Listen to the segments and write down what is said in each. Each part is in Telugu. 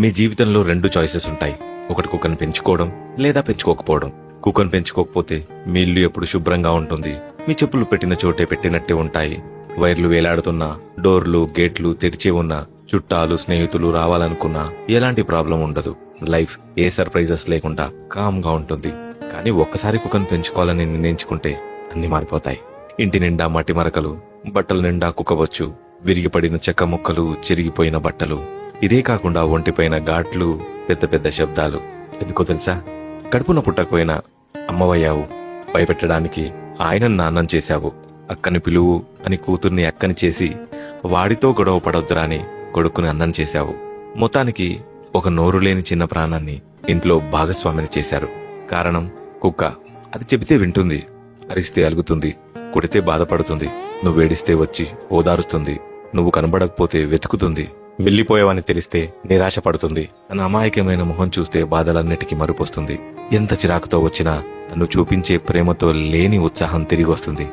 మీ జీవితంలో 2 చాయిసెస్ ఉంటాయి. ఒకటి కుక్కను పెంచుకోవడం లేదా పెంచుకోకపోవడం. కుక్కను పెంచుకోకపోతే మీ ఇల్లు ఎప్పుడు శుభ్రంగా ఉంటుంది. మీ చెప్పులు పెట్టిన చోటే పెట్టినట్టే ఉంటాయి. వైర్లు వేలాడుతున్నా, డోర్లు గేట్లు తెరిచే ఉన్నా, చుట్టాలు స్నేహితులు రావాలనుకున్నా ఎలాంటి ప్రాబ్లం ఉండదు. లైఫ్ ఏ సర్ప్రైజెస్ లేకుండా కామ్ గా ఉంటుంది. కానీ ఒక్కసారి కుక్కను పెంచుకోవాలని నిర్ణయించుకుంటే అన్ని మారిపోతాయి. ఇంటి నిండా మట్టి మరకలు, బట్టల నిండా కుక్కవచ్చు, విరిగిపడిన చెక్క ముక్కలు, చిరిగిపోయిన బట్టలు. ఇదే కాకుండా ఒంటిపైన ఘాట్లు, పెద్ద పెద్ద శబ్దాలు. ఎందుకో తెలుసా? కడుపున పుట్టకపోయినా అమ్మవయ్యావు, భయపెట్టడానికి ఆయనను నాన్నం చేశావు. అక్కని పిలువు అని కూతుర్ని అక్కని చేసి వాడితో గొడవ పడొద్దురా అని కొడుకుని అన్నం చేశావు. మొత్తానికి ఒక నోరు లేని చిన్న ప్రాణాన్ని ఇంట్లో భాగస్వామిని చేశారు. కారణం కుక్క. అది చెబితే వింటుంది, అరిస్తే అలుగుతుంది, కొడితే బాధపడుతుంది, నువ్వేడిస్తే వచ్చి ఓదారుస్తుంది, నువ్వు కనబడకపోతే వెతుకుతుంది, వెళ్లిపోయావని తెలిస్తే నిరాశ పడుతుంది. తన అమాయకమైన మొహం చూస్తే బాధలన్నిటికీ మరుపొస్తుంది. ఎంత చిరాకుతో వచ్చినా తను చూపించే ప్రేమతో లేని ఉత్సాహం తిరిగి వస్తుంది.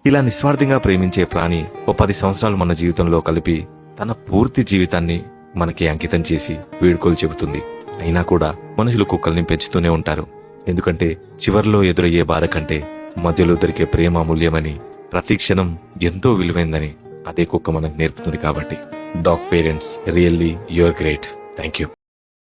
ఇలా నిస్వార్థంగా ప్రేమించే ప్రాణి ఓ 10 సంవత్సరాలు మన జీవితంలో కలిపి తన పూర్తి జీవితాన్ని మనకి అంకితం చేసి వీడ్కోలు చెబుతుంది. అయినా కూడా మనుషులు కుక్కల్ని పెంచుతూనే ఉంటారు. ఎందుకంటే చివర్లో ఎదురయ్యే బాధ కంటే మధ్యలో దొరికే ప్రేమ అమూల్యమని, ప్రతి క్షణం ఎంతో విలువైందని అదే కుక్క మనకు నేర్పుతుంది. కాబట్టి dog parents, really you're great. Thank you.